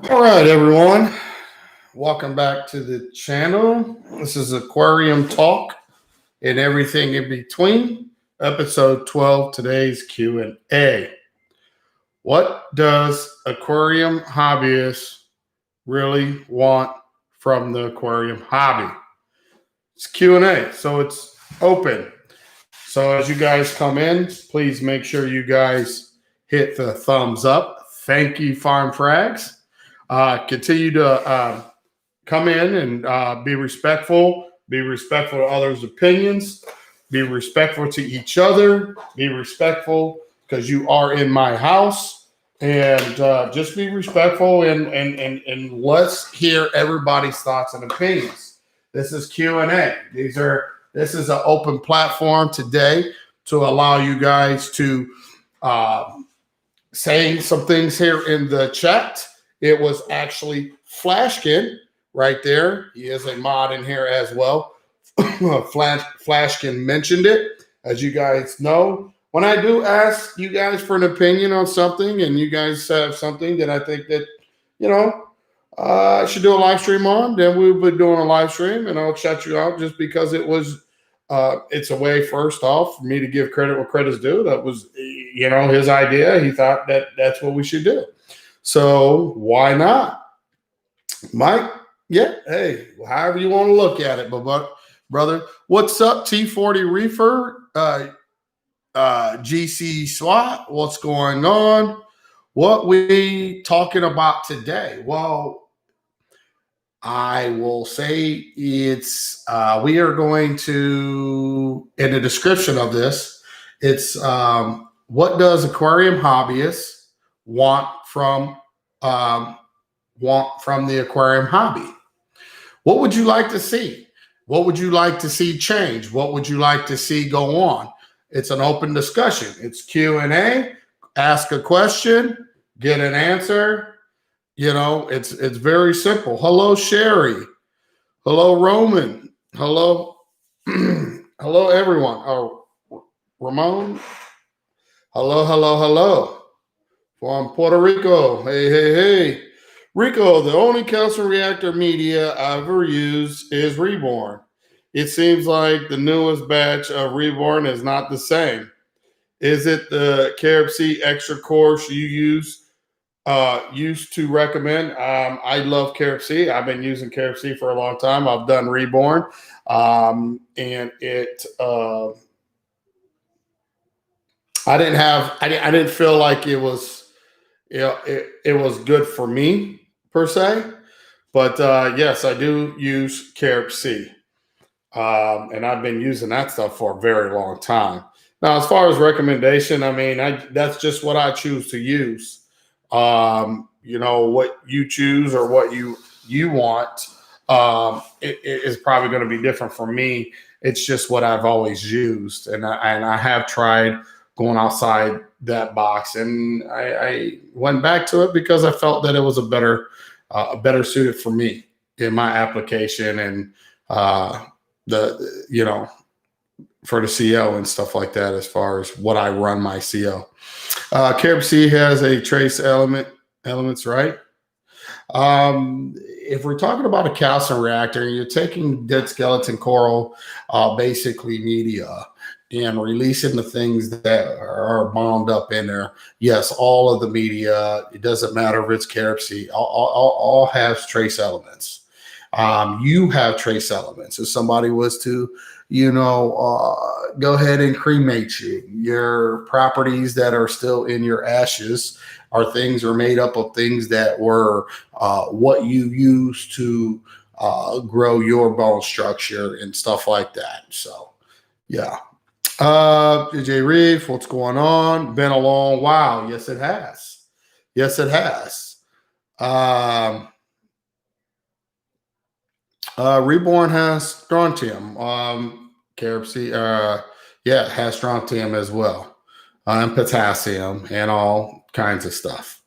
All right, everyone. Welcome back to the channel. This is Aquarium Talk and everything in between. Episode 12. Today's Q&A. What does aquarium hobbyist really want from the aquarium hobby? It's Q&A, so it's open. So as you guys come in, please make sure you guys hit the thumbs up. Thank you, Farm Frags. Continue to come in and be respectful to others' opinions, be respectful to each other, be respectful because you are in my house, and just be respectful and let's hear everybody's thoughts and opinions. This is Q&A. This is an open platform today to allow you guys to say some things here in the chat. It was actually Flashkin right there. He is a mod in here as well. Flashkin mentioned it. As you guys know, when I do ask you guys for an opinion on something and you guys have something that I think that, I should do a live stream on, then we'll be doing a live stream and I'll shout you out just because it's a way, first off, for me to give credit where credit's due. That was, his idea. He thought that's what we should do. So why not? Mike, yeah, hey, however you want to look at it, but brother, what's up, T40 Reefer, GC SWAT, what's going on? What we talking about today? Well, I will say it's, we are going to, in the description of this, it's what does aquarium hobbyists want from the aquarium hobby? What would you like to see? What would you like to see change? What would you like to see go on? It's an open discussion. It's Q&A. Ask a question, get an answer. It's very simple. Hello, Sherry. Hello, Roman. Hello, hello, everyone. Oh, Ramon. Hello. From Puerto Rico. Hey. Rico, the only calcium reactor media I've ever used is Reborn. It seems like the newest batch of Reborn is not the same. Is it the KFC extra course you used to recommend? I love KFC. I've been using KFC for a long time. I've done Reborn, and it. I didn't feel like it was, it was good for me per se, but yes, I do use KFC, and I've been using that stuff for a very long time. Now, as far as recommendation, I mean, that's just what I choose to use. What you choose or what you want, it is probably going to be different for me. It's just what I've always used, and I have tried going outside that box, and I went back to it because I felt that it was a better suited for me in my application and for the CO and stuff like that. As far as what I run my CO, KFC has a trace elements, right? If we're talking about a calcium reactor and you're taking dead skeleton coral, basically media, and releasing the things that are bound up in there. Yes, all of the media, it doesn't matter if it's KFC, all has trace elements. You have trace elements. If somebody was to, go ahead and cremate you, your properties that are still in your ashes are made up of things that were what you used to grow your bone structure and stuff like that. So, yeah. DJ Reef, what's going on? Been a long while. Yes, it has. Reborn has strontium. KFC, has strontium as well, and potassium and all kinds of stuff.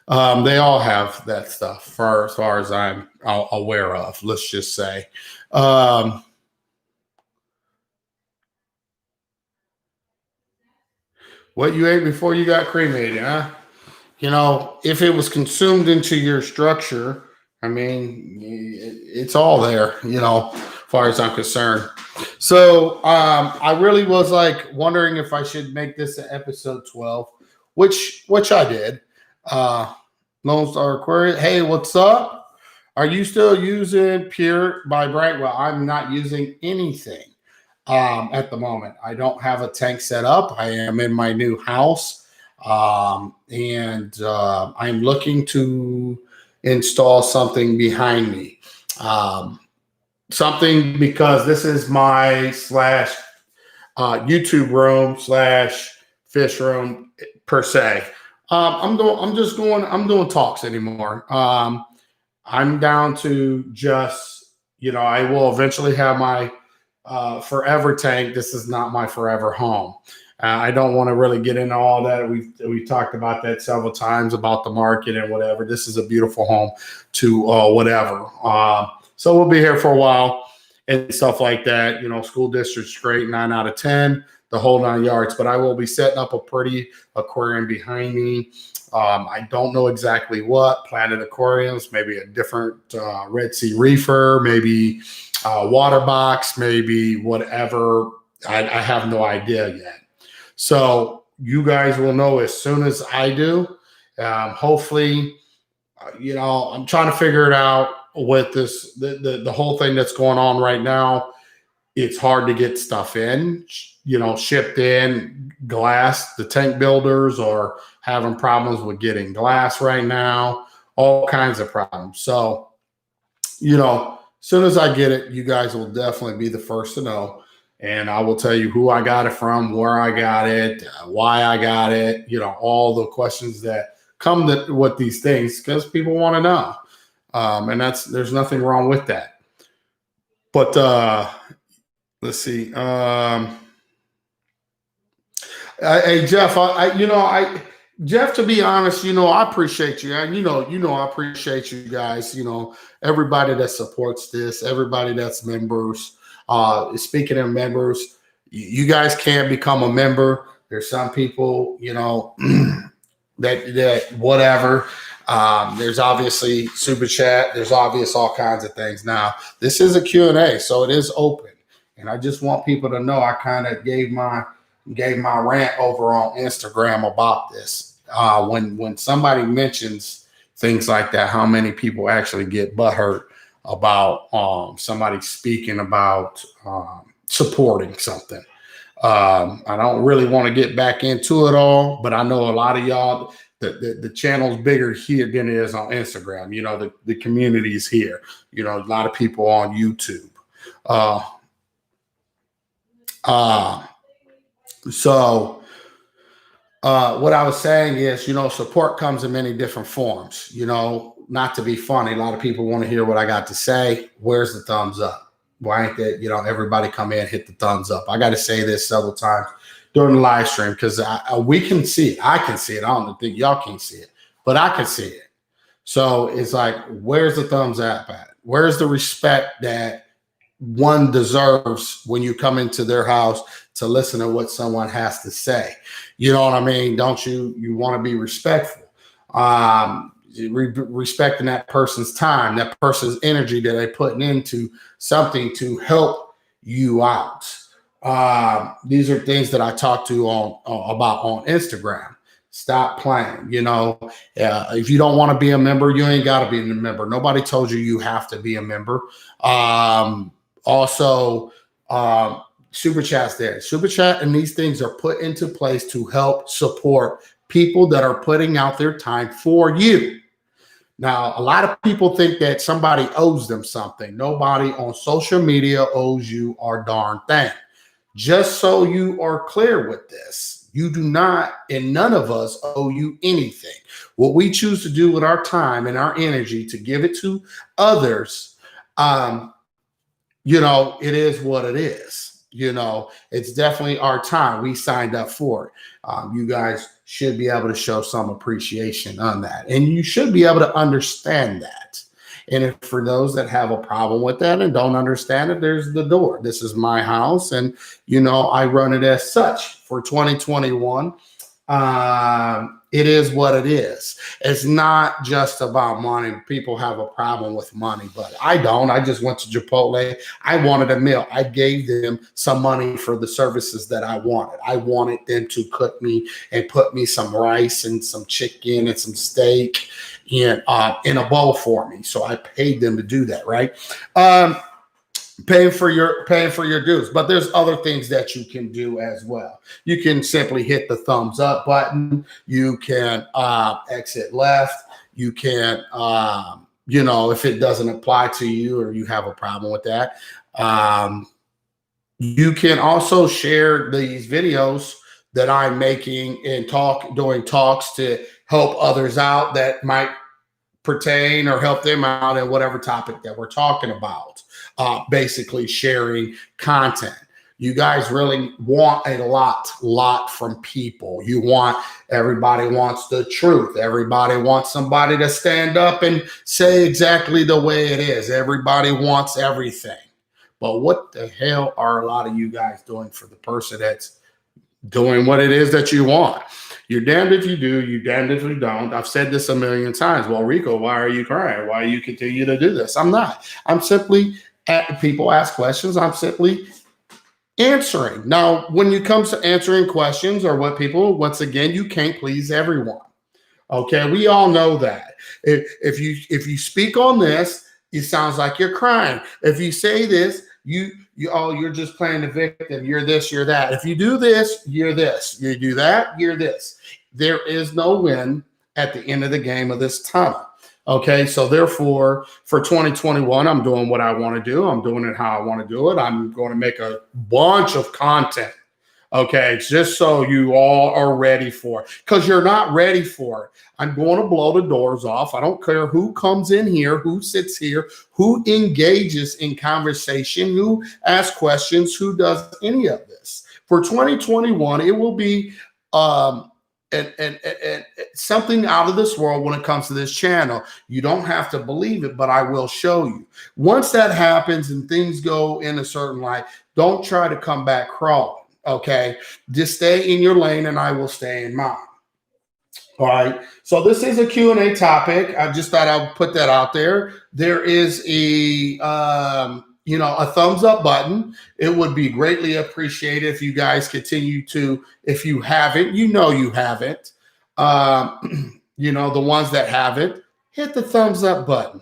They all have that stuff, as far as I'm aware of. Let's just say. What you ate before you got cremated, huh? if it was consumed into your structure, I mean, it's all there, as far as I'm concerned. So I really was like wondering if I should make this an episode 12, which I did. Lone Star Aquarium. Hey, what's up? Are you still using Pure by Brightwell? I'm not using anything at the moment. I don't have a tank set up. I am in my new house, and I'm looking to install something behind me. Something because this is my slash YouTube room slash fish room per se. I'm doing talks anymore. I'm down to just, I will eventually have my forever tank. This is not my forever home. I don't want to really get into all that. We've talked about that several times about the market and whatever. This is a beautiful home to whatever. So we'll be here for a while and stuff like that. School district's great, 9 out of 10, the whole 9 yards. But I will be setting up a pretty aquarium behind me. I don't know exactly what. Planet Aquariums, maybe a different Red Sea reefer, maybe a water box, maybe whatever. I have no idea yet. So you guys will know as soon as I do. Hopefully, I'm trying to figure it out with this, the whole thing that's going on right now. It's hard to get stuff in, shipped in. Glass, the tank builders are having problems with getting glass right now, all kinds of problems. So, as soon as I get it, you guys will definitely be the first to know. And I will tell you who I got it from, where I got it, why I got it, all the questions that come with these things, because people want to know. And there's nothing wrong with that. But let's see. Hey Jeff, Jeff, to be honest, I appreciate you. And I appreciate you guys, everybody that supports this, everybody that's members. Speaking of members, you guys can become a member. There's some people, that whatever. There's obviously super chat. There's obvious all kinds of things. Now, this is a Q&A, so it is open. And I just want people to know I kind of gave my rant over on Instagram about this. When somebody mentions things like that, how many people actually get butthurt about somebody speaking about supporting something. I don't really want to get back into it all, but I know a lot of y'all, the channel's bigger here than it is on Instagram. The community is here. A lot of people on YouTube. So what I was saying is, support comes in many different forms. Not to be funny, a lot of people want to hear what I got to say. Where's the thumbs up? Why ain't that, everybody come in, hit the thumbs up. I got to say this several times during the live stream because we can see it. I can see it. I don't think y'all can see it, but I can see it. So it's like, where's the thumbs up at? Where's the respect that one deserves when you come into their house to listen to what someone has to say? You know what I mean? Don't you want to be respectful? Respecting that person's time, that person's energy that they're putting into something to help you out. These are things that I talk to about on Instagram. Stop playing. If you don't want to be a member, you ain't got to be a member. Nobody told you have to be a member. Also, super chat's there. Super chat and these things are put into place to help support people that are putting out their time for you. Now, a lot of people think that somebody owes them something. Nobody on social media owes you a darn thing. Just so you are clear with this, you do not, and none of us owe you anything. What we choose to do with our time and our energy to give it to others, it is what it is. It's definitely our time. We signed up for it. You guys should be able to show some appreciation on that. And you should be able to understand that. And if for those that have a problem with that and don't understand it, there's the door. This is my house. And, I run it as such for 2021. It is what it is. It's not just about money. People have a problem with money, but I don't. I just went to Chipotle. I wanted a meal. I gave them some money for the services that I wanted. I wanted them to cook me and put me some rice and some chicken and some steak in a bowl for me. So I paid them to do that, right? Paying for your dues, but there's other things that you can do as well. You can simply hit the thumbs up button. You can exit left. You can if it doesn't apply to you or you have a problem with that, you can also share these videos that I'm making and doing talks to help others out that might pertain or help them out in whatever topic that we're talking about. Basically sharing content. You guys really want a lot from people. Everybody wants the truth. Everybody wants somebody to stand up and say exactly the way it is. Everybody wants everything. But what the hell are a lot of you guys doing for the person that's doing what it is that you want? You're damned if you do, you're damned if you don't. I've said this a million times. Well, Rico, why are you crying? Why you continue to do this? I'm not. I'm simply people ask questions. I'm simply answering. Now, when it comes to answering questions or once again, you can't please everyone. Okay, we all know that. If you speak on this, it sounds like you're crying. If you say this, you're just playing the victim. You're this, you're that. If you do this, you're this. You do that, you're this. There is no win at the end of the game of this tunnel. Okay, so therefore, for 2021, I'm doing what I want to do. I'm doing it how I want to do it. I'm going to make a bunch of content. Okay, just so you all are ready for it. Because you're not ready for it. I'm going to blow the doors off. I don't care who comes in here, who sits here, who engages in conversation, who asks questions, who does any of this. For 2021, it will be and something out of this world when it comes to this channel. You don't have to believe it, but I will show you. Once that happens and things go in a certain light, don't try to come back crawling, okay? Just stay in your lane and I will stay in mine. All right, so this is a Q&A topic. I just thought I would put that out there. There is a thumbs up button. It would be greatly appreciated if you guys continue to, if you haven't, you haven't, the ones that haven't, hit the thumbs up button.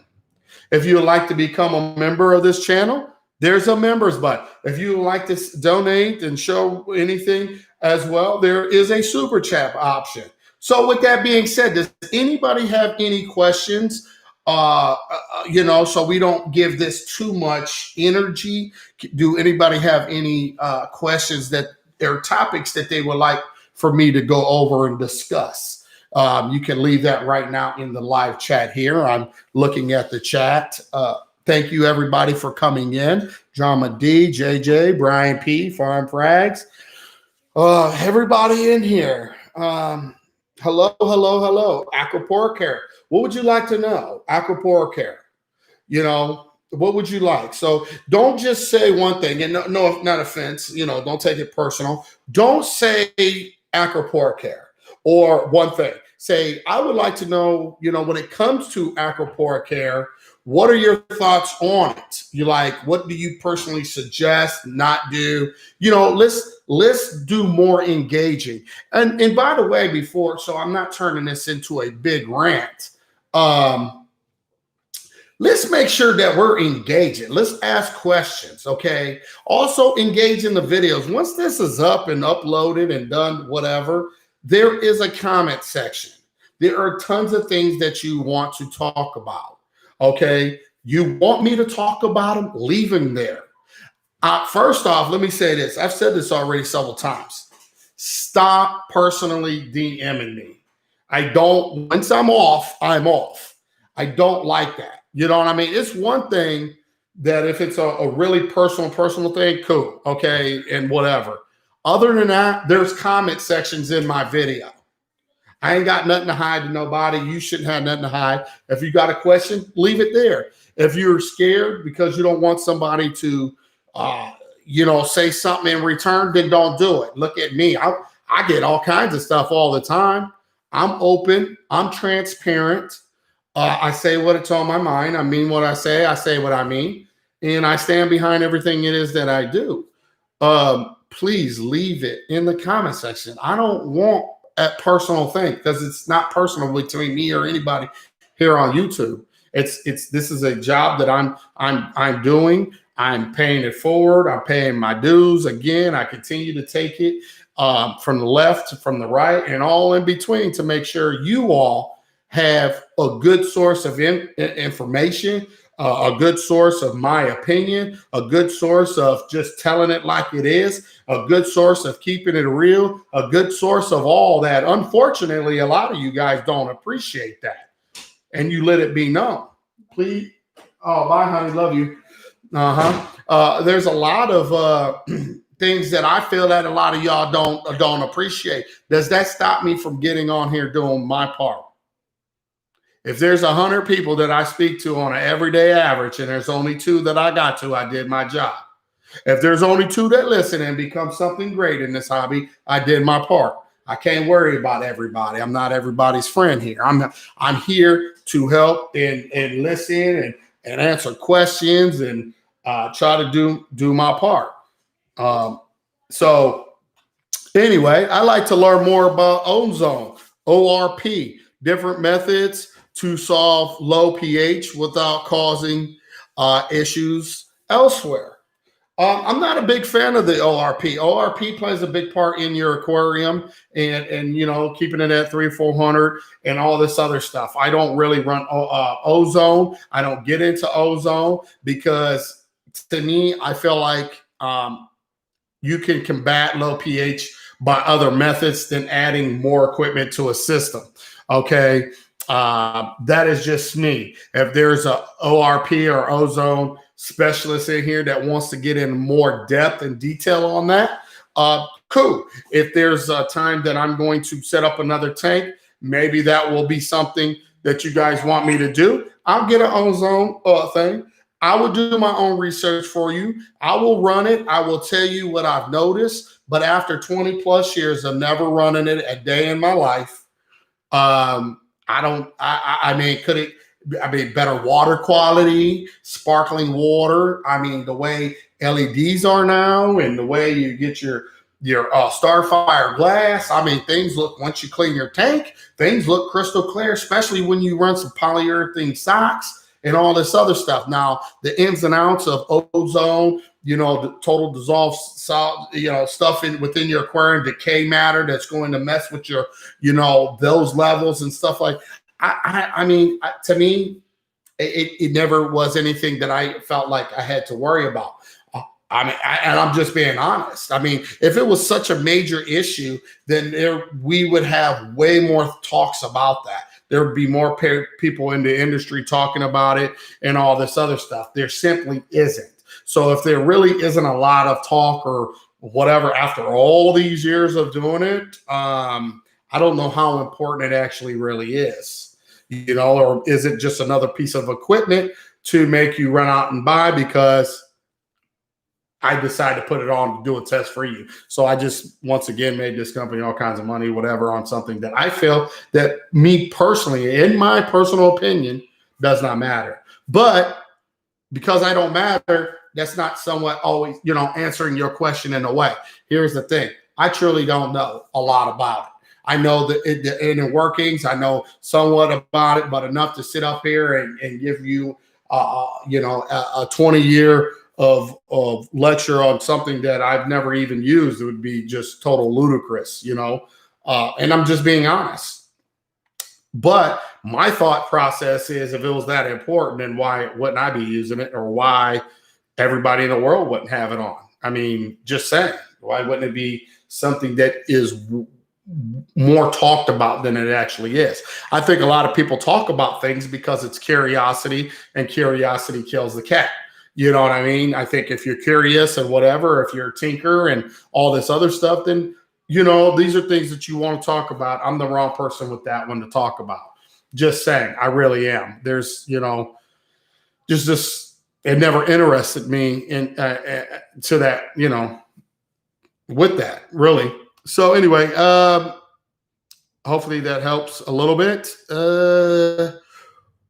If you would like to become a member of this channel, there's a members button. If you would like to donate and show anything as well, there is a super chat option. So with that being said, does anybody have any questions? So we don't give this too much energy. Do anybody have any questions or topics that they would like for me to go over and discuss? You can leave that right now in the live chat here. I'm looking at the chat. Thank you, everybody, for coming in. Drama D, JJ, Brian P, Farm Frags. Everybody in here. Hello. Acropora care. What would you like to know? Acropora care. What would you like? So don't just say one thing, and no, not offense. Don't take it personal. Don't say Acropora care or one thing. Say, I would like to know, when it comes to Acropora care, what are your thoughts on it? What do you personally suggest, not do? Let's do more engaging. And by the way, so I'm not turning this into a big rant. Let's make sure that we're engaging. Let's ask questions, okay? Also engage in the videos. Once this is up and uploaded and done, whatever, there is a comment section. There are tons of things that you want to talk about. Okay, you want me to talk about them? Leave them there. First off, let me say this. I've said this already several times. Stop personally DMing me. Once I'm off, I'm off. I don't like that. You know what I mean? It's one thing that if it's a really personal thing, cool, okay, and whatever. Other than that, there's comment sections in my video. I ain't got nothing to hide to nobody. You shouldn't have nothing to hide. If you got a question, leave it there. If you're scared because you don't want somebody to, say something in return, then don't do it. Look at me. I get all kinds of stuff all the time. I'm open. I'm transparent. I say what's on my mind. I mean what I say what I mean. And I stand behind everything it is that I do. Please leave it in the comment section. I don't want a personal thing because it's not personal between me or anybody here on YouTube. This is a job that I'm doing. I'm paying it forward. I'm paying my dues. Again, I continue to take it from the left to from the right and all in between to make sure you all have a good source of information, a good source of my opinion, a good source of just telling it like it is, a good source of keeping it real, a good source of all that. Unfortunately, a lot of you guys don't appreciate that. And you let it be known. Please. Oh, bye, honey. Love you. There's a lot of things that I feel that a lot of y'all don't appreciate. Does that stop me from getting on here doing my part? If there's 100 people that I speak to on an everyday average and there's only 2 that I got to, I did my job. If there's only 2 that listen and become something great in this hobby, I did my part. I can't worry about everybody. I'm not everybody's friend here. I'm here to help and listen and answer questions and try to do my part. So anyway, I like to learn more about Ozone, ORP, different methods to solve low pH without causing issues elsewhere. I'm not a big fan of the ORP. ORP plays a big part in your aquarium and you know, keeping it at 300-400 and all this other stuff. I don't really run Ozone. I don't get into Ozone because to me, I feel like you can combat low pH by other methods than adding more equipment to a system. Okay. That is just me. If there's a ORP or Ozone specialist in here that wants to get in more depth and detail on that, cool. If there's a time that I'm going to set up another tank, maybe that will be something that you guys want me to do. I'll get an Ozone thing. I will do my own research for you. I will run it. I will tell you what I've noticed. But after 20 plus years of never running it a day in my life, I mean, could it, I mean, better water quality, sparkling water. I mean, the way LEDs are now and the way you get your Starfire glass. I mean, things look, once you clean your tank, things look crystal clear, especially when you run some polyurethane socks and all this other stuff. Now, the ins and outs of Ozone, you know, the total dissolved salt, you know, stuff within your aquarium, decay matter that's going to mess with your, you know, those levels and stuff like. I mean, to me, it never was anything that I felt like I had to worry about. I mean, and I'm just being honest. I mean, if it was such a major issue, then we would have way more talks about that. There would be more people in the industry talking about it and all this other stuff. There simply isn't. So if there really isn't a lot of talk or whatever after all these years of doing it, I don't know how important it actually really is. You know, or is it just another piece of equipment to make you run out and buy because I decided to put it on to do a test for you? So I just, once again, made this company all kinds of money, whatever, on something that I feel that me personally, in my personal opinion, does not matter. But because I don't matter, that's not somewhat always, you know, answering your question in a way. Here's the thing. I truly don't know a lot about it. I know the inner workings. I know somewhat about it, but enough to sit up here and give you, you know, a 20-year of lecture on something that I've never even used. It would be just total ludicrous, you know. And I'm just being honest. But my thought process is, if it was that important, then why wouldn't I be using it, or why everybody in the world wouldn't have it on? I mean, just saying, why wouldn't it be something that is more talked about than it actually is? I think a lot of people talk about things because it's curiosity, and curiosity kills the cat. You know what I mean? I think if you're curious and whatever, if you're a tinker and all this other stuff, then, you know, these are things that you want to talk about. I'm the wrong person with that one to talk about. Just saying, I really am. There's, you know, just this, it never interested me in to that, you know, with that, really. So anyway, hopefully that helps a little bit.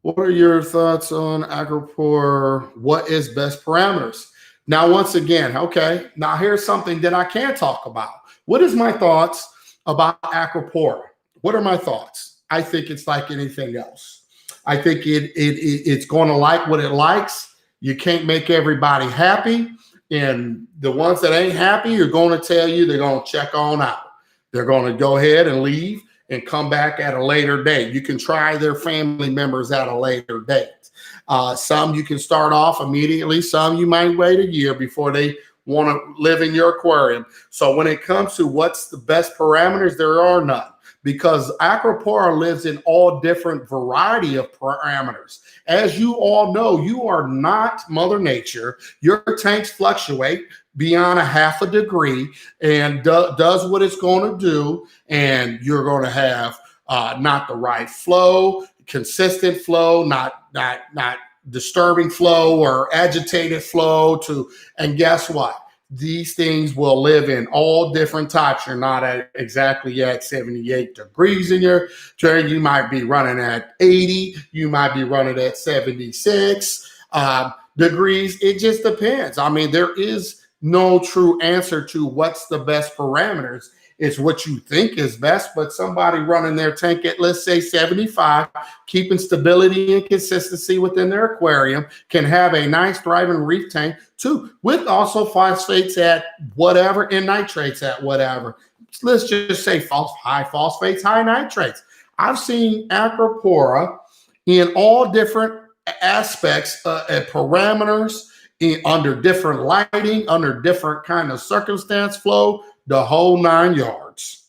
What are your thoughts on Acropora? What is best parameters? Now, once again, okay, now here's something that I can talk about. What is my thoughts about Acropora? What are my thoughts? I think it's like anything else. I think it's going to like what it likes. You can't make everybody happy. And the ones that ain't happy are going to tell you they're going to check on out. They're going to go ahead and leave and come back at a later date. You can try their family members at a later date. Some you can start off immediately. Some you might wait a year before they want to live in your aquarium. So when it comes to what's the best parameters, there are none, because Acropora lives in all different variety of parameters. As you all know, you are not Mother Nature. Your tanks fluctuate beyond a half a degree and does what it's going to do. And you're going to have not the right flow, consistent flow, not disturbing flow or agitated flow and guess what? These things will live in all different types. You're not exactly at 78 degrees in your turn. You might be running at 80. You might be running at 76 degrees. It just depends. I mean, there is no true answer to what's the best parameters. It's what you think is best, but somebody running their tank at, let's say, 75, keeping stability and consistency within their aquarium, can have a nice thriving reef tank too, with also phosphates at whatever and nitrates at whatever. Let's just say high phosphates, high nitrates. I've seen Acropora in all different aspects and parameters, under different lighting, under different kind of circumstance flow, the whole 9 yards.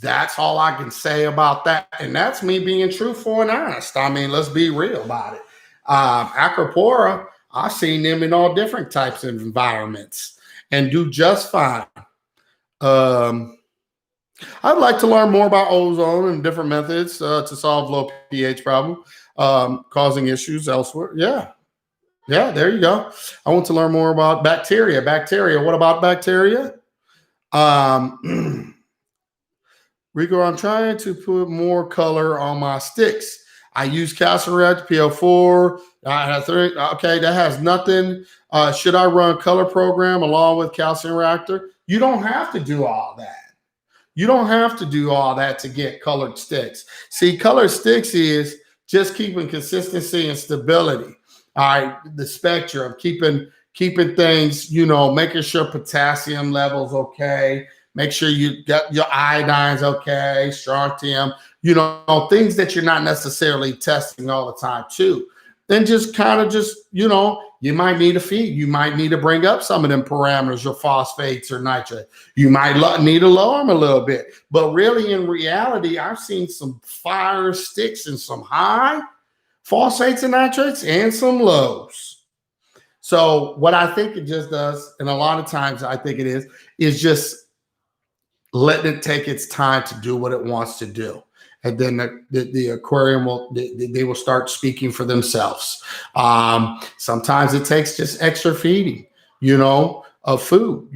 That's all I can say about that. And that's me being truthful and honest. I mean, let's be real about it. Acropora, I've seen them in all different types of environments and do just fine. I'd like to learn more about ozone and different methods to solve low pH problem causing issues elsewhere. Yeah, there you go. I want to learn more about bacteria. What about bacteria? Rico, I'm trying to put more color on my sticks. I use calcium reactor, PO4. I have 3. Okay, that has nothing. Should I run color program along with calcium reactor? You don't have to do all that. You don't have to do all that to get colored sticks. See, colored sticks is just keeping consistency and stability. All right, the spectrum, keeping things, making sure potassium levels okay, make sure you got your iodine's okay, strontium, things that you're not necessarily testing all the time too. Then just kind of you might need a feed. You might need to bring up some of them parameters, your phosphates or nitrate. You might need to lower them a little bit. But really, in reality, I've seen some fire sticks and some high phosphates and nitrates and some lows. So what I think it just does, and a lot of times I think it is just letting it take its time to do what it wants to do. And then the aquarium they will start speaking for themselves. Sometimes it takes just extra feeding, of food,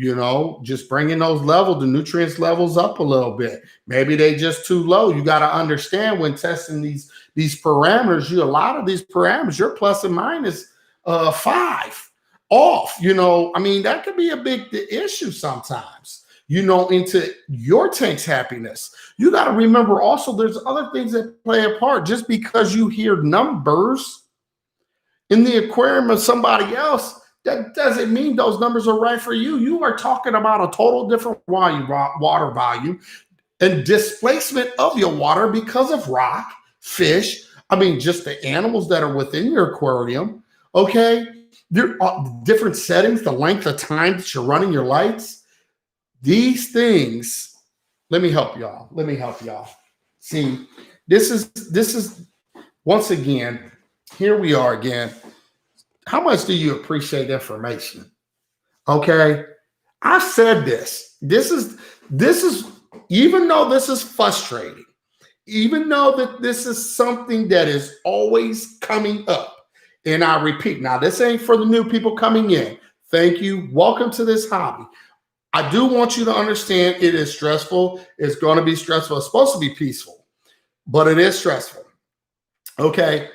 just bringing the nutrients levels up a little bit. Maybe they just too low. You got to understand when testing these parameters, a lot of these parameters, you're plus and minus 5 off. I mean, that could be a big issue sometimes. Into your tank's happiness. You got to remember also there's other things that play a part. Just because you hear numbers in the aquarium of somebody else, that doesn't mean those numbers are right for you. You are talking about a total different water volume and displacement of your water because of rock, fish. I mean, just the animals that are within your aquarium. Okay. There are different settings, the length of time that you're running your lights. These things, let me help y'all. See, this is once again, here we are again. How much do you appreciate information? Okay. I've said this. This is, even though this is frustrating, even though that this is something that is always coming up, and I repeat, now this ain't for the new people coming in. Thank you. Welcome to this hobby. I do want you to understand it is stressful. It's going to be stressful. It's supposed to be peaceful, but it is stressful. Okay.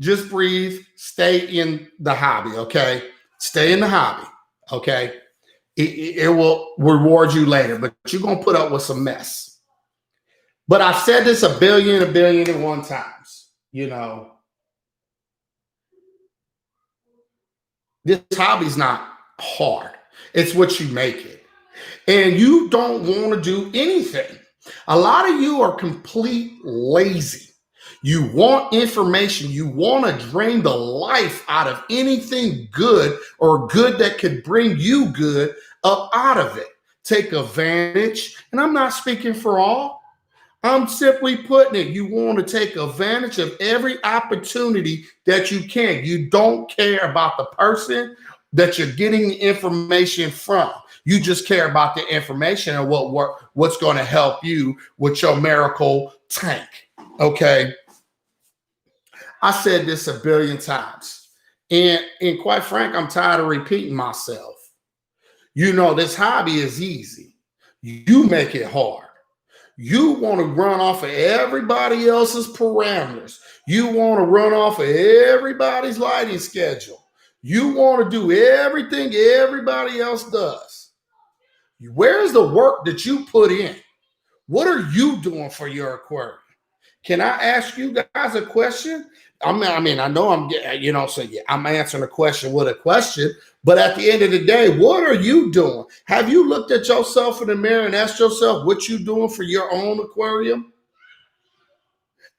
Just breathe. Stay in the hobby. Okay. Stay in the hobby. Okay. It will reward you later, but you're going to put up with some mess. But I've said this a billion and one times. You know, this hobby's not hard. It's what you make it. And you don't want to do anything. A lot of you are complete lazy. You want information. You want to drain the life out of anything good or good that could bring you good up out of it. Take advantage. And I'm not speaking for all. I'm simply putting it. You want to take advantage of every opportunity that you can. You don't care about the person that you're getting the information from. You just care about the information and what's going to help you with your miracle tank. Okay. I said this a billion times. And quite frank, I'm tired of repeating myself. You know, this hobby is easy. You make it hard. You want to run off of everybody else's parameters. You want to run off of everybody's lighting schedule. You want to do everything everybody else does. Where's the work that you put in? What are you doing for your aquarium? Can I ask you guys a question? I know I'm answering a question with a question, but at the end of the day, what are you doing? Have you looked at yourself in the mirror and asked yourself what you're doing for your own aquarium?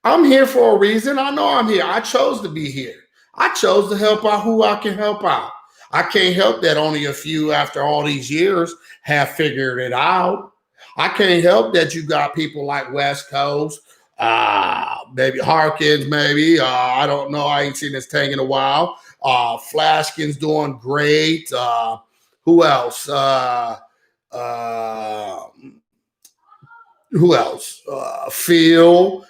I'm here for a reason. I know I'm here. I chose to be here. I chose to help out who I can help out. I can't help that only a few after all these years have figured it out. I can't help that you got people like West Coast, maybe Harkins, maybe. I don't know. I ain't seen this tank in a while. Flashkin's doing great. Who else? Phil.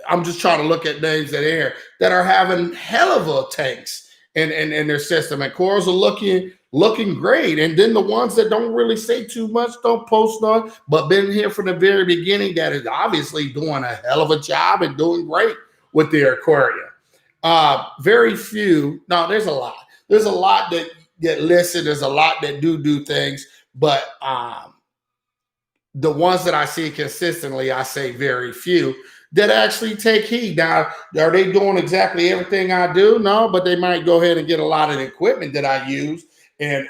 I'm just trying to look at names that are having hell of a tanks in their system. And corals are looking great. And then the ones that don't really say too much, don't post on, but been here from the very beginning, that is obviously doing a hell of a job and doing great with their aquarium. Very few. No, there's a lot. There's a lot that listen. There's a lot that do things. But the ones that I see consistently, I say very few that actually take heed. Now, are they doing exactly everything I do? No, but they might go ahead and get a lot of the equipment that I use and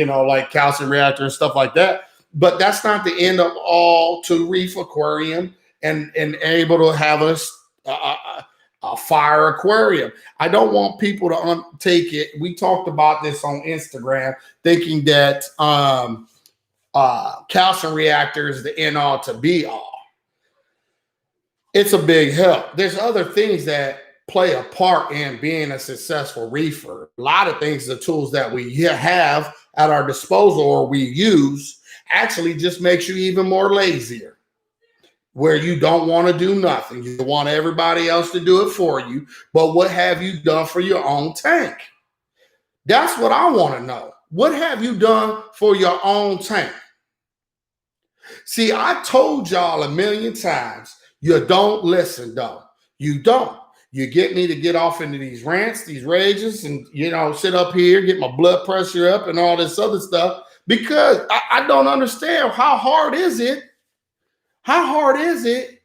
like calcium reactor and stuff like that. But that's not the end of all to Reef Aquarium and able to have a fire aquarium. I don't want people to take it. We talked about this on Instagram, thinking that calcium reactor is the end all to be all. It's a big help. There's other things that play a part in being a successful reefer. A lot of things, the tools that we have at our disposal or we use actually just makes you even more lazier, where you don't want to do nothing. You want everybody else to do it for you. But what have you done for your own tank? That's what I want to know. What have you done for your own tank? See, I told y'all a million times, you don't listen, though. You don't. You get me to get off into these rants, these rages, and, sit up here, get my blood pressure up and all this other stuff, because I don't understand. How hard is it? How hard is it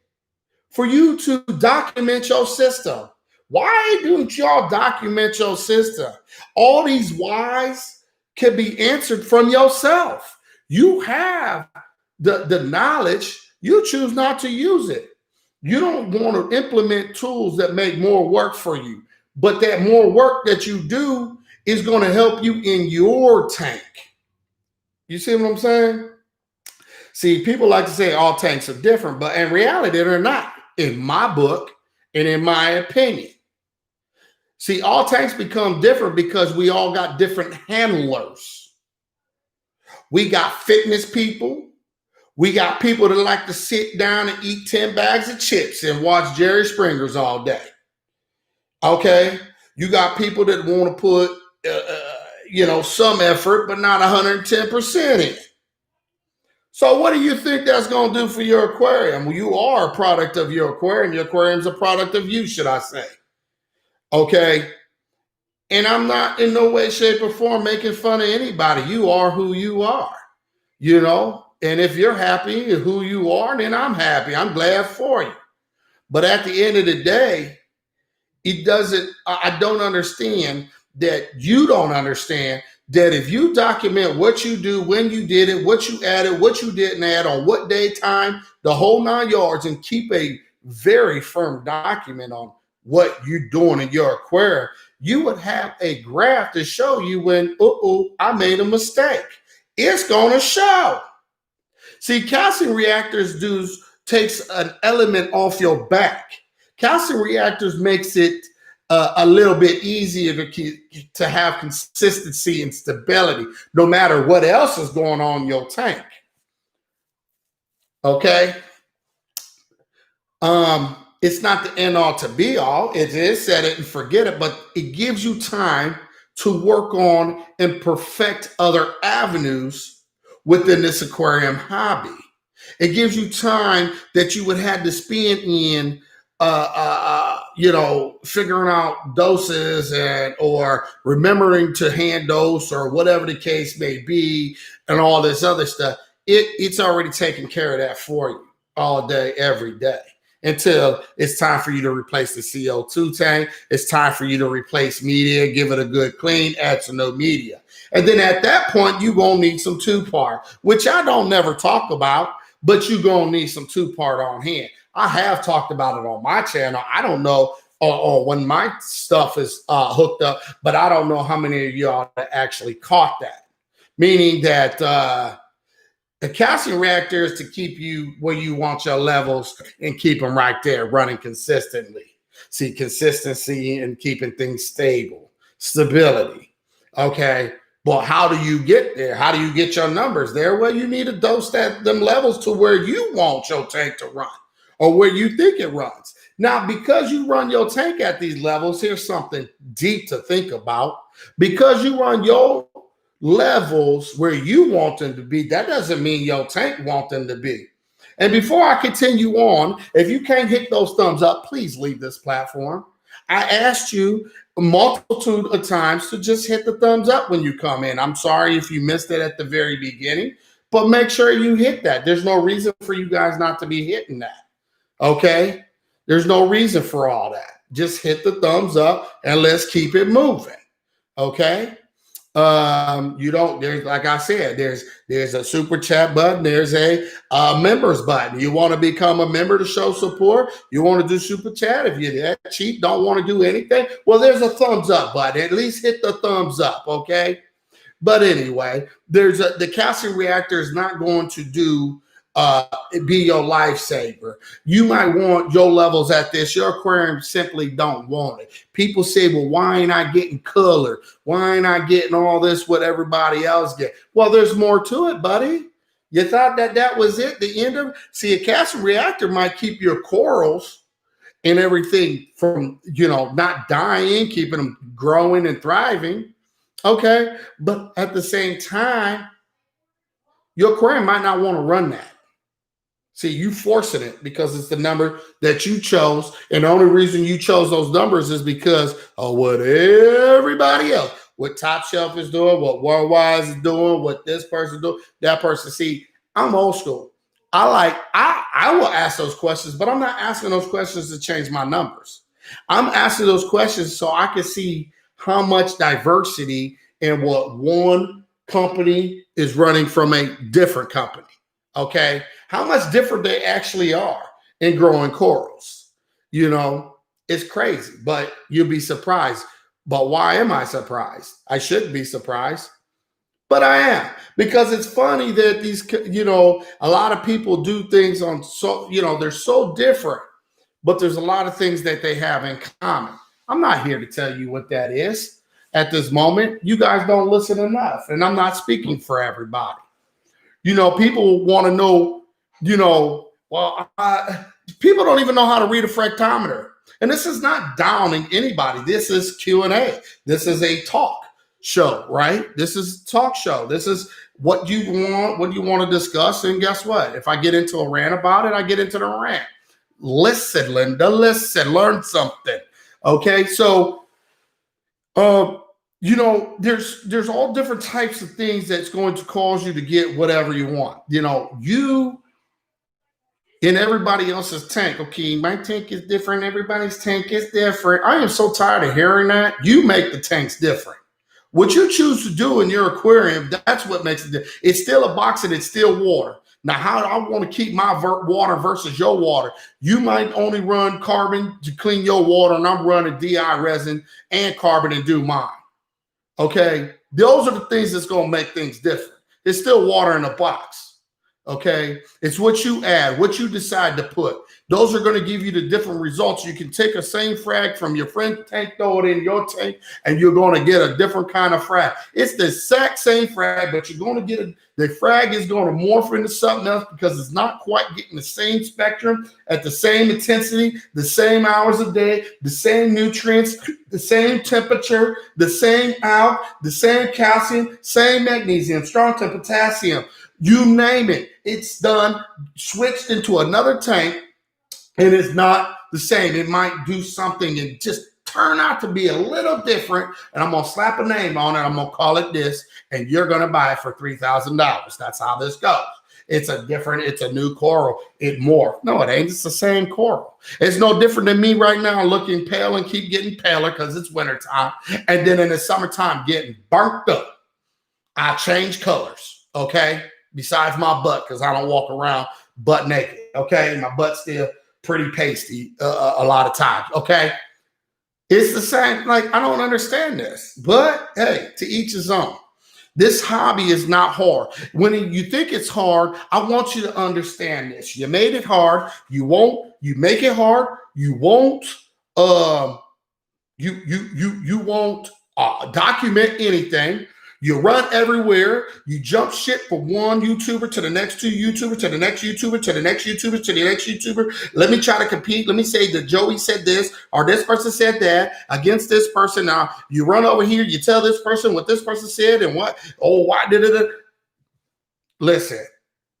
for you to document your system? Why don't y'all document your system? All these whys can be answered from yourself. You have the knowledge. You choose not to use it. You don't want to implement tools that make more work for you, but that more work that you do is going to help you in your tank. You see what I'm saying? See, people like to say all tanks are different, but in reality, they're not, in my book and in my opinion. See, all tanks become different because we all got different handlers. We got fitness people. We got people that like to sit down and eat 10 bags of chips and watch Jerry Springer's all day. Okay? You got people that want to put some effort, but not 110% in. So what do you think that's going to do for your aquarium? Well, you are a product of your aquarium. Your aquarium's a product of you, should I say. Okay? And I'm not in no way, shape, or form making fun of anybody. You are who you are, And if you're happy who you are, then I'm happy. I'm glad for you. But at the end of the day, I don't understand that you don't understand that if you document what you do, when you did it, what you added, what you didn't add, on what day, time, the whole 9 yards, and keep a very firm document on what you're doing in your aquarium, you would have a graph to show you when, I made a mistake. It's going to show. See, calcium reactors takes an element off your back. Calcium reactors makes it a little bit easier to have consistency and stability, no matter what else is going on in your tank. Okay? It's not the end all to be all. It is set it and forget it, but it gives you time to work on and perfect other avenues within this aquarium hobby. It gives you time that you would have to spend in figuring out doses or remembering to hand dose or whatever the case may be, and all this other stuff. It's already taking care of that for you all day, every day, until it's time for you to replace the CO2 tank. It's time for you to replace media, give it a good clean, add some new media. And then at that point, you're going to need some 2-part, which I don't never talk about, but you're going to need some 2-part on hand. I have talked about it on my channel. I don't know when my stuff is hooked up, but I don't know how many of y'all actually caught that. Meaning that the calcium reactor is to keep you where you want your levels and keep them right there running consistently. See, consistency and keeping things stable, stability. Okay. Well, how do you get there? How do you get your numbers there? Well, you need to dose them levels to where you want your tank to run or where you think it runs. Now, because you run your tank at these levels, here's something deep to think about. Because you run your levels where you want them to be, that doesn't mean your tank wants them to be. And before I continue on, if you can't hit those thumbs up, please leave this platform. I asked you a multitude of times to just hit the thumbs up when you come in. I'm sorry if you missed it at the very beginning, but make sure you hit that. There's no reason for you guys not to be hitting that. Okay? There's no reason for all that. Just hit the thumbs up and let's keep it moving. Okay? There's, like I said, there's a super chat button. There's a members button. You want to become a member to show support. You want to do super chat. If you're that cheap, don't want to do anything. Well, there's a thumbs up button. At least hit the thumbs up. Okay. But anyway, the calcium reactor is not going to be your lifesaver. You might want your levels at this. Your aquarium simply don't want it. People say, well, why ain't I getting color? Why ain't I getting all this what everybody else get? Well, there's more to it, buddy. You thought that was it, the end of it? See, a calcium reactor might keep your corals and everything from, not dying, keeping them growing and thriving. Okay. But at the same time, your aquarium might not want to run that. See, you forcing it because it's the number that you chose. And the only reason you chose those numbers is because of what everybody else, what Top Shelf is doing, what Worldwide is doing, what this person doing, that person. See, I'm old school. I will ask those questions, but I'm not asking those questions to change my numbers. I'm asking those questions so I can see how much diversity in what one company is running from a different company. Okay, how much different they actually are in growing corals. It's crazy, but you'll be surprised. But why am I surprised? I shouldn't be surprised, but I am, because it's funny that these, a lot of people do things they're so different, but there's a lot of things that they have in common. I'm not here to tell you what that is at this moment. You guys don't listen enough, and I'm not speaking for everybody. People want to know, people don't even know how to read a fractometer. And this is not downing anybody. This is Q&A. This is a talk show, right? This is talk show. This is what you want to discuss. And guess what? If I get into a rant about it, I get into the rant. Listen, Linda, listen, learn something. Okay, so there's all different types of things that's going to cause you to get whatever you want. You in everybody else's tank. Okay, my tank is different. Everybody's tank is different. I am so tired of hearing that. You make the tanks different. What you choose to do in your aquarium, that's what makes it different. It's still a box and it's still water. Now, how do I want to keep my water versus your water? You might only run carbon to clean your water, and I'm running DI resin and carbon and do mine. Okay? Those are the things that's going to make things different. It's still water in a box. Okay, it's what you add, what you decide to put. Those are going to give you the different results. You can take a same frag from your friend's tank, throw it in your tank, and you're going to get a different kind of frag. It's the exact same frag, but you're going to get the frag is going to morph into something else because it's not quite getting the same spectrum at the same intensity, the same hours a day, the same nutrients, the same temperature, the same alk, the same calcium, same magnesium, strong to potassium. You name it, it's done, switched into another tank, and it's not the same. It might do something and just turn out to be a little different, and I'm going to slap a name on it. I'm going to call it this, and you're going to buy it for $3,000. That's how this goes. It's a new coral. It morphed. No, it ain't. It's the same coral. It's no different than me right now looking pale and keep getting paler because it's wintertime, and then in the summertime getting burnt up. I change colors, okay? Besides my butt, because I don't walk around butt naked, okay? My butt's still pretty pasty a lot of times, okay? It's the same. Like, I don't understand this. But, hey, to each his own. This hobby is not hard. When you think it's hard, I want you to understand this. You made it hard. You make it hard. You won't document anything. You run everywhere. You jump shit from one YouTuber to the next two YouTubers to the next YouTuber to the next YouTuber to the next YouTuber. Let me try to compete. Let me say that Joey said this or this person said that against this person. Now you run over here. You tell this person what this person said and what. Oh, why did it? Listen,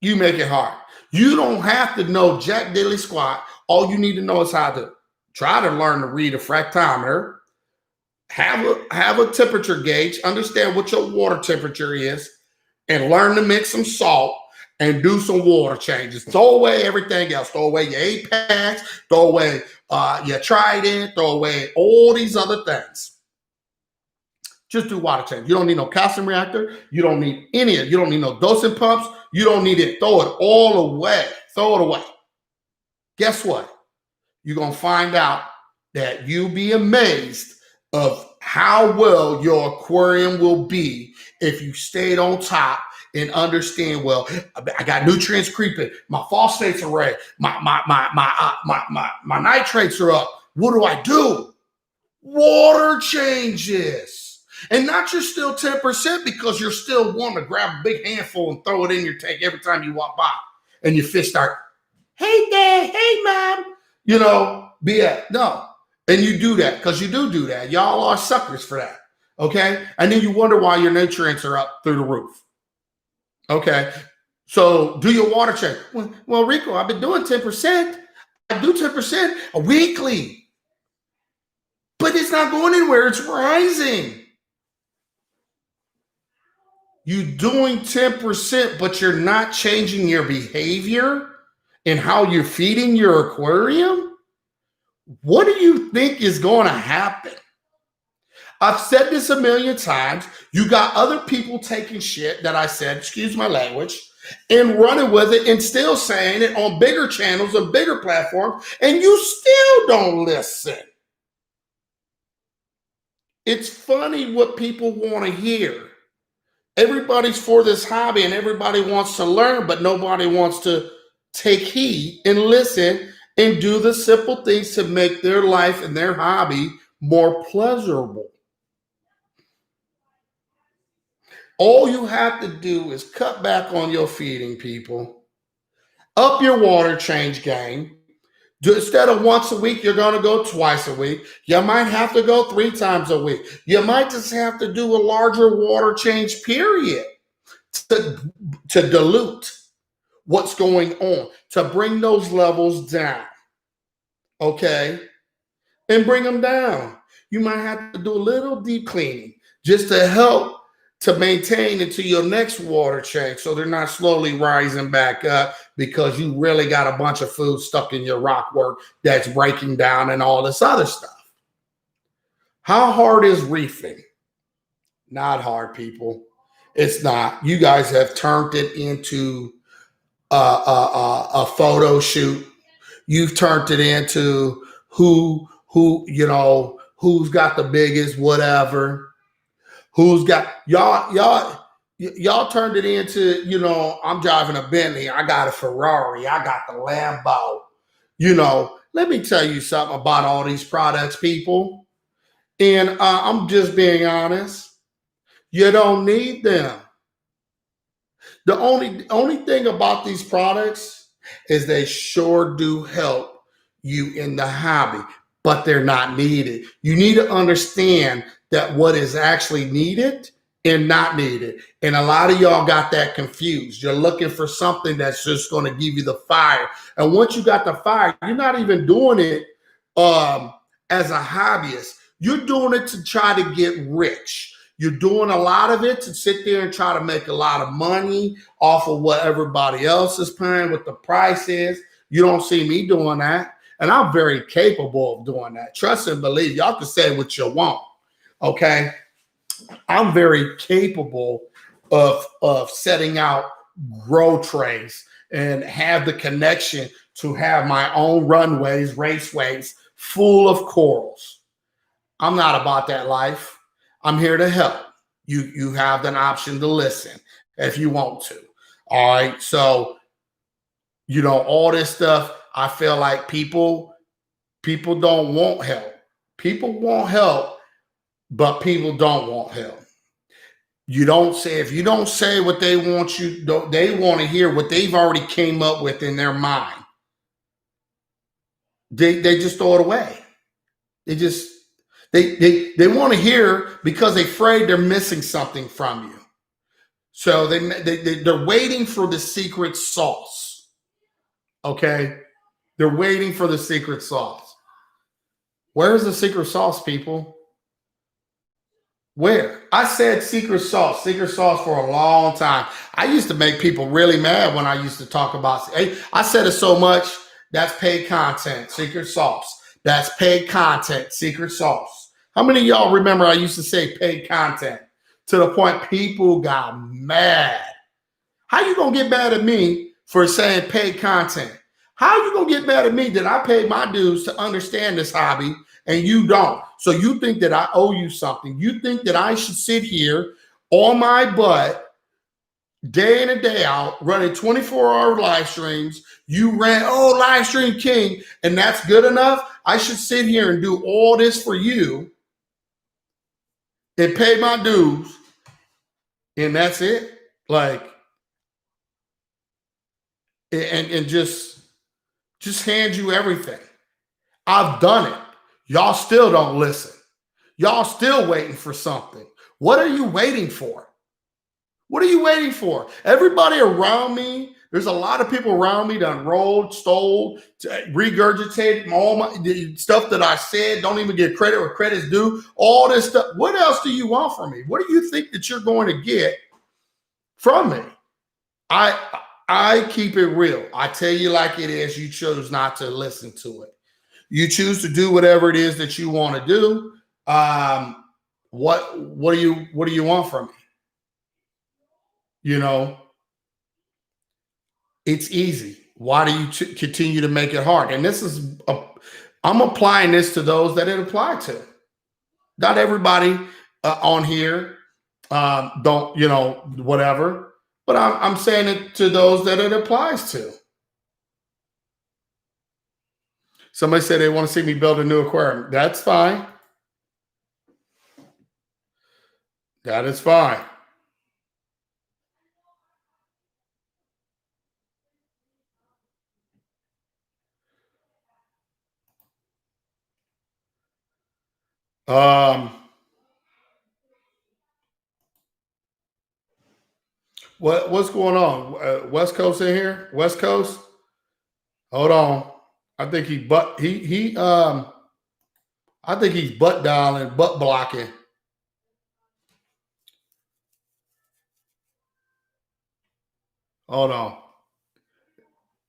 you make it hard. You don't have to know jack diddly squat. All you need to know is how to try to learn to read a fractometer. Have a temperature gauge, understand what your water temperature is, and learn to mix some salt and do some water changes. Throw away everything else. Throw away your 8-packs, throw away your Trident, throw away all these other things. Just do water change. You don't need no calcium reactor. You don't need any of it. You don't need no dosing pumps. You don't need it. Throw it all away. Throw it away. Guess what? You're going to find out that you'll be amazed of how well your aquarium will be if you stayed on top and understand, well, I got nutrients creeping, my phosphates are red, my nitrates are up. What do I do? Water changes. And not just still 10% because you're still wanting to grab a big handful and throw it in your tank every time you walk by and your fish start, hey, Dad, hey, Mom, no. And you do that because you do that. Y'all are suckers for that. Okay. And then you wonder why your nutrients are up through the roof. Okay. So do your water check. Well, Rico, I've been doing 10%. I do 10% weekly. But it's not going anywhere. It's rising. You're doing 10%, but you're not changing your behavior and how you're feeding your aquarium. What do you think is going to happen? I've said this a million times. You got other people taking shit that I said, excuse my language, and running with it and still saying it on bigger channels and bigger platforms, and you still don't listen. It's funny what people want to hear. Everybody's for this hobby and everybody wants to learn, but nobody wants to take heed and listen and do the simple things to make their life and their hobby more pleasurable. All you have to do is cut back on your feeding, people. Up your water change game. Instead of once a week, you're going to go twice a week. You might have to go 3 times a week. You might just have to do a larger water change period to dilute what's going on, to bring those levels down. Okay? And bring them down. You might have to do a little deep cleaning just to help to maintain until your next water change so they're not slowly rising back up because you really got a bunch of food stuck in your rock work that's breaking down and all this other stuff. How hard is reefing? Not hard, people. It's not. You guys have turned it into a photo shoot. You've turned it into who's got the biggest whatever. Who's got y'all turned it into, I'm driving a Bentley, I got a Ferrari, I got the Lambo. Let me tell you something about all these products, people. And I'm just being honest. You don't need them. The only thing about these products is they sure do help you in the hobby, but they're not needed. You need to understand that what is actually needed and not needed. And a lot of y'all got that confused. You're looking for something that's just going to give you the fire. And once you got the fire, you're not even doing it as a hobbyist. You're doing it to try to get rich. You're doing a lot of it to sit there and try to make a lot of money off of what everybody else is paying, what the price is. You don't see me doing that. And I'm very capable of doing that. Trust and believe. Y'all can say what you want. Okay? I'm very capable of setting out grow trays and have the connection to have my own runways, raceways full of corals. I'm not about that life. I'm here to help. You have an option to listen if you want to. All right. So, all this stuff, I feel like people don't want help. People want help, but people don't want help. If you don't say what they want they want to hear what they've already came up with in their mind. They just throw it away. They want to hear because they're afraid they're missing something from you. So they're waiting for the secret sauce. Okay? They're waiting for the secret sauce. Where's the secret sauce, people? Where? I said secret sauce for a long time. I used to make people really mad when I used to talk about it. I said it so much, that's paid content, secret sauce. That's paid content, secret sauce. How many of y'all remember I used to say paid content to the point people got mad? How you going to get mad at me for saying paid content? How you going to get mad at me that I paid my dues to understand this hobby and you don't? So you think that I owe you something. You think that I should sit here on my butt day in and day out running 24-hour live streams. You ran, live stream king, and that's good enough? I should sit here and do all this for you and pay my dues, and that's it? And just hand you everything. I've done it. Y'all still don't listen. Y'all still waiting for something. What are you waiting for? What are you waiting for? Everybody around me, there's a lot of people around me that rolled, stole, regurgitated all the stuff that I said, don't even get credit where credit's due, all this stuff. What else do you want from me? What do you think that you're going to get from me? I keep it real. I tell you like it is. You chose not to listen to it. You choose to do whatever it is that you want to do. What do you want from me? It's easy. Why do you continue to make it hard? And I'm applying this to those that it applied to. Not everybody on here don't, whatever. But I'm saying it to those that it applies to. Somebody said they want to see me build a new aquarium. That's fine. That is fine. Um, what's going on? West Coast in here? West Coast? Hold on. I think I think he's butt dialing, butt blocking. Hold on.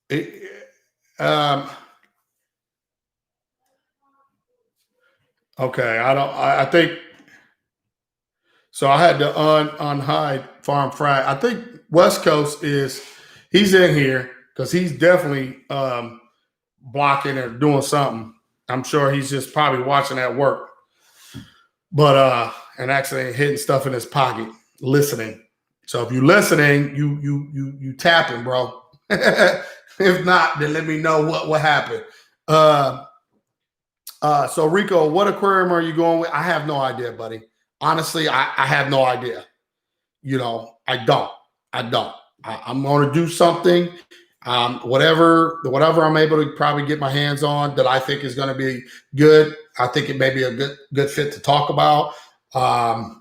It, um, okay, I think so. I had to unhide Farm Fry. I think West Coast is he's in here because he's definitely blocking or doing something. I'm sure he's just probably watching at work, but and actually hitting stuff in his pocket, listening. So if you're listening, you tapping, bro. If not, then let me know what happened. Uh, so Rico, what aquarium are you going with? I have no idea, buddy. Honestly, I have no idea. You know, I don't. I don't. I'm going to do something. Whatever I'm able to probably get my hands on that I think is going to be good. I think it may be a good fit to talk about. I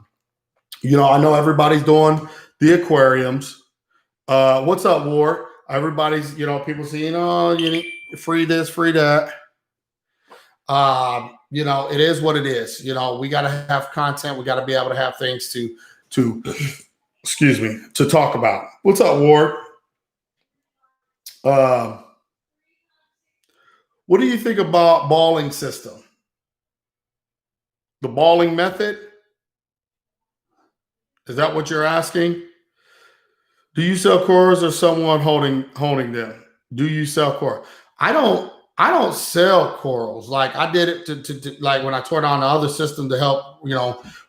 know everybody's doing the aquariums. What's up, Ward? Everybody's, people saying, oh, you need free this, free that. It is what it is. We got to have content. We got to be able to have things to excuse me, to talk about. What's up, Ward? What do you think about balling system? The balling method? Is that what you're asking? Do you sell corals or someone holding them? Do you sell corals? I don't sell corals. Like I did it to like when I tore down the other system to help,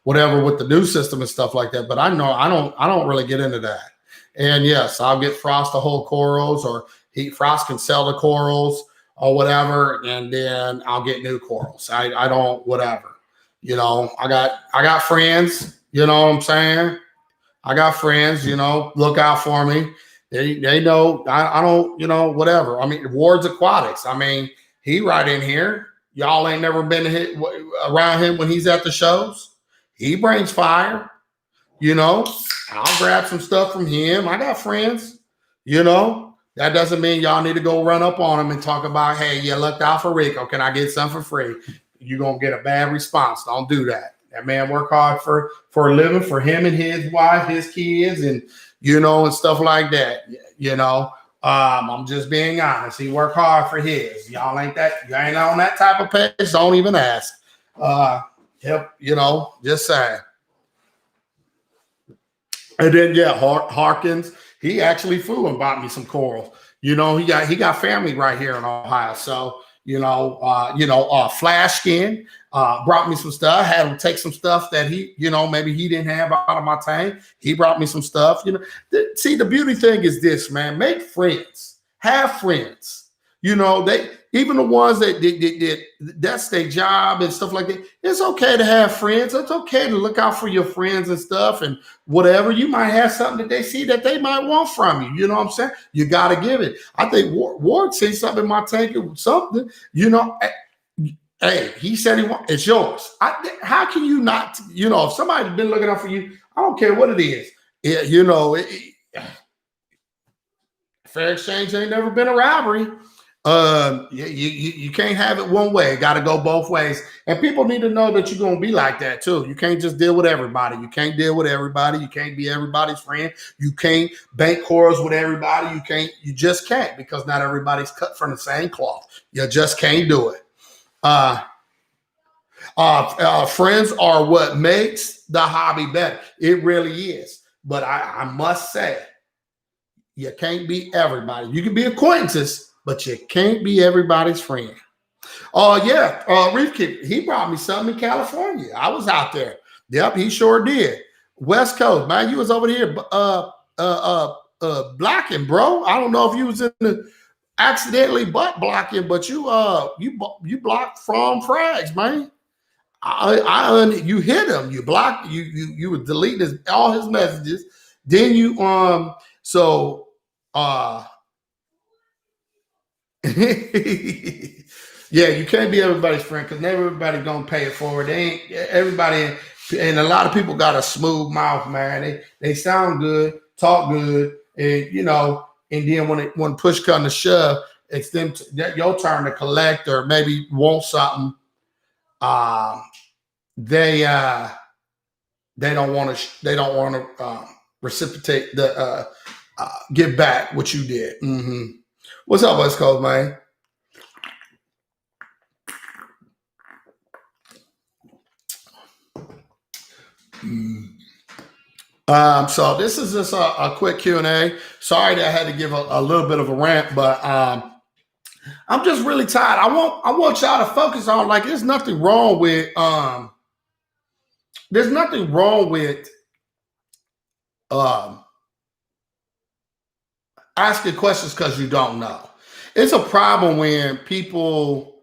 whatever with the new system and stuff like that. But I don't really get into that. And yes, I'll get Frost to hold corals or Frost can sell the corals or whatever, and then I'll get new corals. I don't whatever. I got friends, you know what I'm saying? I got friends, look out for me. They know I don't, whatever. I mean, Ward's Aquatics. I mean, he right in here. Y'all ain't never been around him when he's at the shows. He brings fire. I'll grab some stuff from him. I got friends. That doesn't mean y'all need to go run up on him and talk about, hey, you looked out for Rico. Can I get some for free? You're gonna get a bad response. Don't do that. That man work hard for a living for him and his wife, his kids, and and stuff like that. I'm just being honest. He worked hard for his. Y'all ain't that. You ain't on that type of page. Don't even ask. Just saying. And then Harkins, he actually flew and bought me some coral. He got family right here in Ohio. So, Flash Skin brought me some stuff. I had him take some stuff that he, maybe he didn't have out of my tank. He brought me some stuff. See, the beauty thing is this, man. Make friends. Have friends. They even the ones that's their job and stuff like that. It's okay to have friends. It's okay to look out for your friends and stuff and whatever. You might have something that they see that they might want from you. You know what I'm saying? You got to give it. I think Ward seen something in my tank or something. Hey, he said it's yours. How can you not? If somebody's been looking out for you, I don't care what it is. Fair exchange ain't never been a robbery. You can't have it one way. Got to go both ways. And people need to know that you're going to be like that too. You can't just deal with everybody. You can't deal with everybody. You can't be everybody's friend. You can't bank corals with everybody. You just can't because not everybody's cut from the same cloth. You just can't do it. Friends are what makes the hobby better. It really is. But I must say, you can't be everybody. You can be acquaintances, but you can't be everybody's friend. Oh, Reef Kid, he brought me something in California. I was out there. Yep, he sure did. West Coast, man, you was over here blocking, bro. I don't know if you was in the accidentally butt blocking, but you blocked from frags, man. You hit him, you blocked, you were deleting all his messages. Then you so Yeah, you can't be everybody's friend because everybody gonna pay it forward. They ain't everybody, and a lot of people got a smooth mouth, man. They sound good, talk good, and and then when push comes to shove, it's your turn to collect or maybe want something. Uh, they uh, they don't want to reciprocate give back what you did. What's up, West Coast, man? So this is just a quick Q&A. Sorry that I had to give a little bit of a rant, but I'm just really tired. I want y'all to focus on, like, there's nothing wrong with um, asking questions because you don't know. It's a problem when people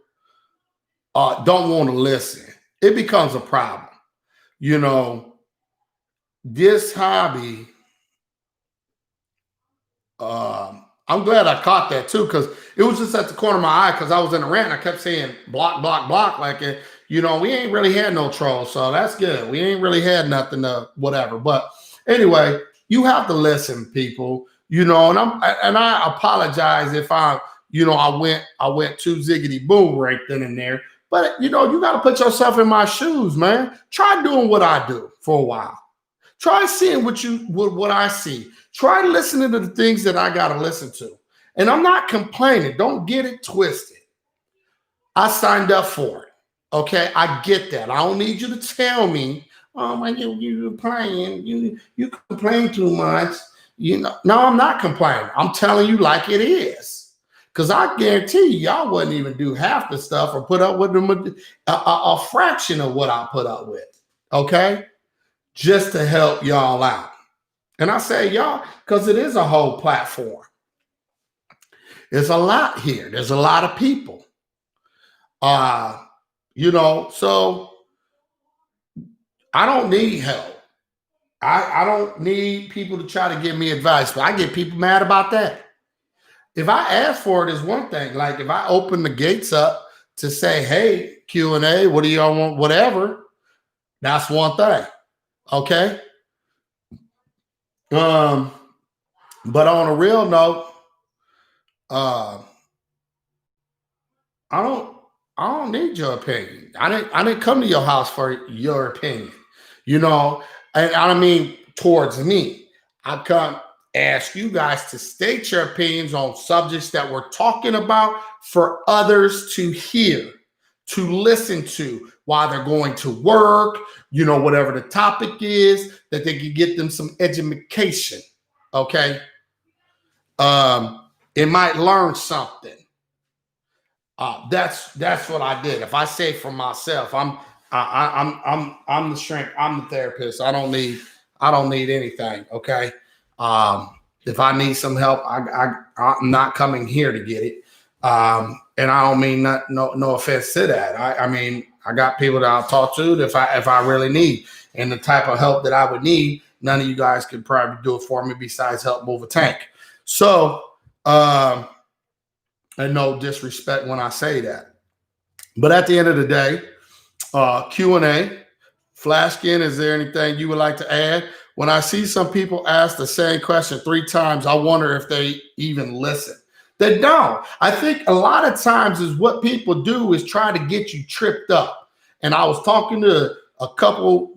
don't want to listen. It becomes a problem. You know, this hobby. I'm glad I caught that too, because it was just at the corner of my eye because I was in a rant and I kept saying block, block, block. Like, we ain't really had no trolls, so that's good. We ain't really had nothing to whatever. But anyway, you have to listen, people. And I apologize if I went too ziggity boom right then and there. But you got to put yourself in my shoes, man. Try doing what I do for a while. Try seeing what I see. Try listening to the things that I got to listen to. And I'm not complaining. Don't get it twisted. I signed up for it. Okay, I get that. I don't need you to tell me, oh man, you playing, you complain too much. No, I'm not complaining. I'm telling you like it is. Because I guarantee you, y'all wouldn't even do half the stuff or put up with a fraction of what I put up with. Okay? Just to help y'all out. And I say y'all because it is a whole platform. There's a lot here. There's a lot of people. So I don't need help. I don't need people to try to give me advice, but I get people mad about that. If I ask for it is one thing. Like if I open the gates up to say, hey, Q&A, what do y'all want? Whatever. That's one thing. Okay. But on a real note, I don't need your opinion. I didn't come to your house for your opinion. And I don't mean towards me. I come ask you guys to state your opinions on subjects that we're talking about for others to hear, to listen to while they're going to work, whatever the topic is, that they can get them some education. Okay. It might learn something. That's what I did. If I say for myself, I'm the strength. I'm the therapist. I don't need anything. Okay. If I need some help, I'm not coming here to get it. And I don't mean no offense to that. I mean, I got people that I'll talk to if I really need, and the type of help that I would need, none of you guys could probably do it for me besides help move a tank. So, and no disrespect when I say that. But at the end of the day, Q&A, Flashkin, is there anything you would like to add? When I see some people ask the same question 3 times, I wonder if they even listen. They don't. I think a lot of times is what people do is try to get you tripped up. And I was talking to a couple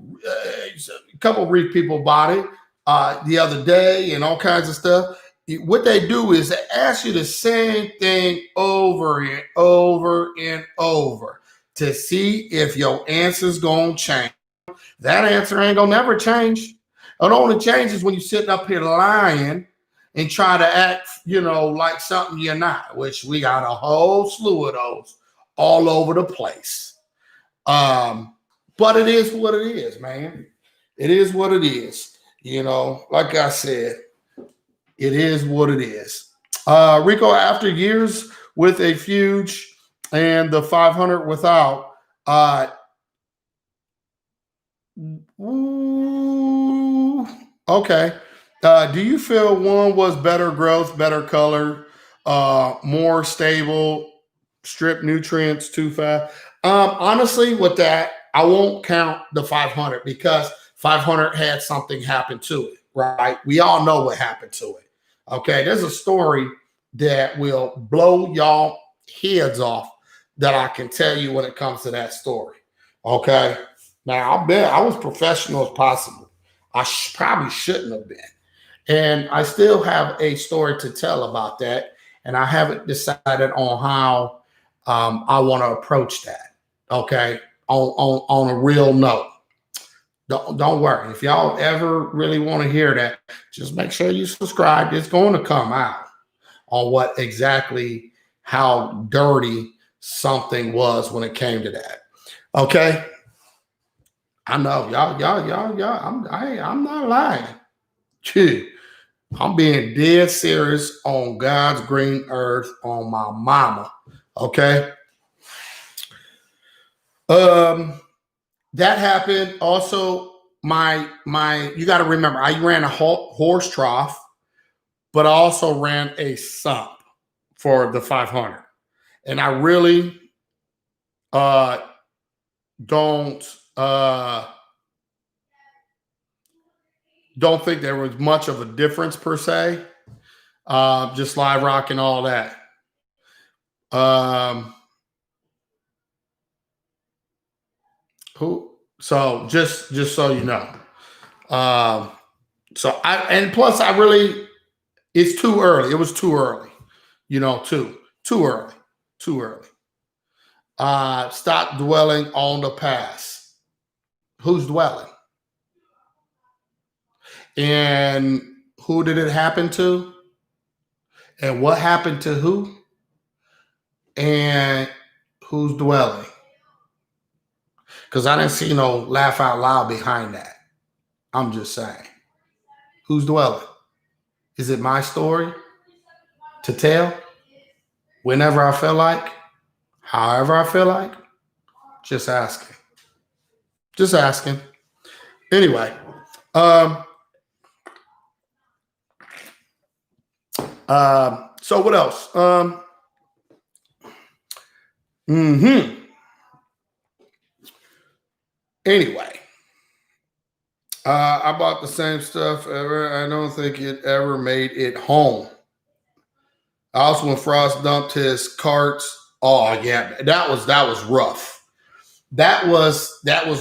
reef people about it the other day and all kinds of stuff. What they do is they ask you the same thing over and over and over to see if your answer's going to change. That answer ain't going to never change. It only changes when you're sitting up here lying and try to act, like something you're not, which we got a whole slew of those all over the place. But it is what it is, man. It is what it is. Like I said, it is what it is. Rico, after years with a Fuge and the 500 without, okay. Do you feel one was better growth, better color, more stable, strip nutrients too fast. Honestly, with that, I won't count the 500 because 500 had something happen to it, right? We all know what happened to it. Okay, there's a story that will blow y'all heads off that I can tell you when it comes to that story. Okay, now I was professional as possible. I probably shouldn't have been, and I still have a story to tell about that, and I haven't decided on how I want to approach that. Okay, on a real note. Don't worry. If y'all ever really want to hear that, just make sure you subscribe. It's going to come out on what exactly how dirty something was when it came to that. Okay. I know y'all. I'm not lying. Phew. I'm being dead serious on God's green earth on my mama. Okay. That happened. Also, my you got to remember, I ran a horse trough, but I also ran a sump for the 500, and I really don't think there was much of a difference per se. Just live rock and all that. So just so you know. So and plus I really, it's too early. It was too early, too early. Stop dwelling on the past. Who's dwelling? And who did it happen to? And what happened to who? And who's dwelling? Because I didn't see no laugh out loud behind that. I'm just saying. Who's dwelling? Is it my story to tell? Whenever I feel like? However I feel like? Just asking. Just asking. Anyway. So what else? Anyway, I bought the same stuff ever. I don't think it ever made it home. Also, when Frost dumped his carts, oh yeah, that was rough. That was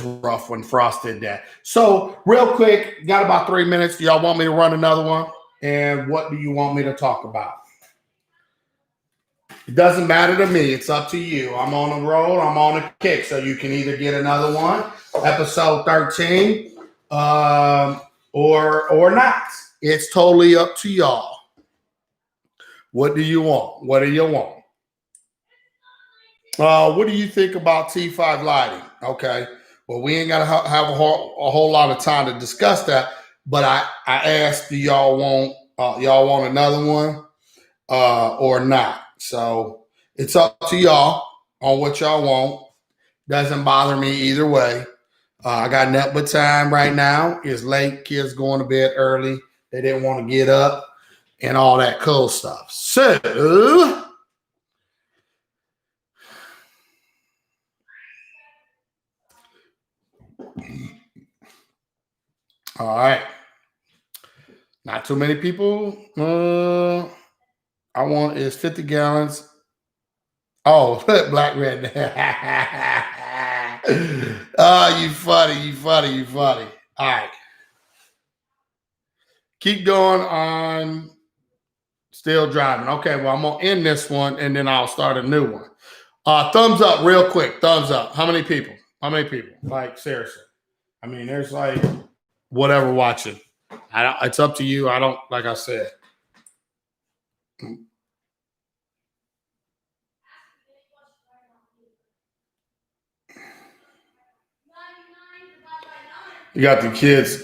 rough when Frost did that. So real quick, got about 3 minutes. Do y'all want me to run another one? And what do you want me to talk about? It doesn't matter to me. It's up to you. I'm on a roll. I'm on a kick. So you can either get another one, episode 13, or not. It's totally up to y'all. What do you want? What do you want? What do you think about T5 lighting? Okay. Well, we ain't got to have a whole lot of time to discuss that. But I asked, do y'all want another one or not? So it's up to y'all on what y'all want. Doesn't bother me either way. I got nothing but time right now. It's late. Kids going to bed early. They didn't want to get up and all that cool stuff. So, all right. Not too many people. I want is 50 gallons. Oh, black red. Oh, you funny. All right. Keep going on. Still driving. Okay, well, I'm going to end this one, and then I'll start a new one. Thumbs up real quick. Thumbs up. How many people? Like, seriously. I mean, there's like whatever watching. It's up to you. I don't, like I said. You got the kids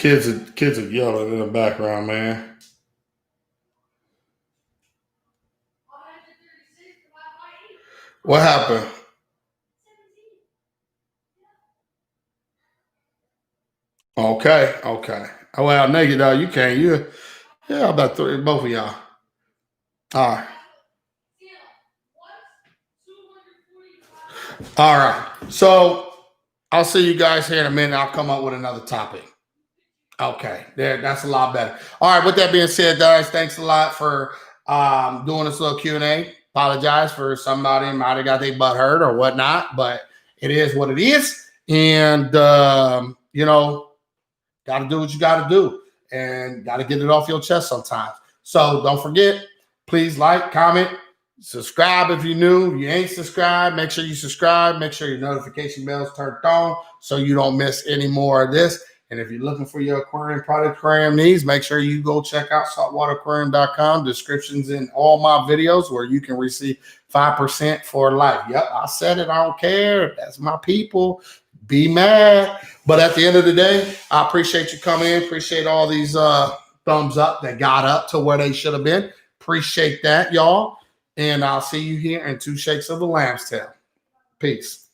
are yelling in the background, man. What happened? Okay. Oh, well, naked dog, you can't. Yeah, about both of y'all. All right. All right. So I'll see you guys here in a minute. I'll come up with another topic. Okay, that's a lot better. All right, with that being said, guys, thanks a lot for doing this little Q&A. Apologize for somebody might have got their butt hurt or whatnot, but it is what it is. And, got to do what you got to do and got to get it off your chest sometimes. So don't forget, please like, comment, subscribe if you're new. If you ain't subscribed, make sure you subscribe. Make sure your notification bell is turned on so you don't miss any more of this. And if you're looking for your aquarium product, aquarium needs, make sure you go check out saltwateraquarium.com. Descriptions in all my videos where you can receive 5% for life. Yep, I said it. I don't care. That's my people. Be mad. But at the end of the day, I appreciate you coming in. Appreciate all these thumbs up that got up to where they should have been. Appreciate that, y'all. And I'll see you here in 2 shakes of the lamb's tail. Peace.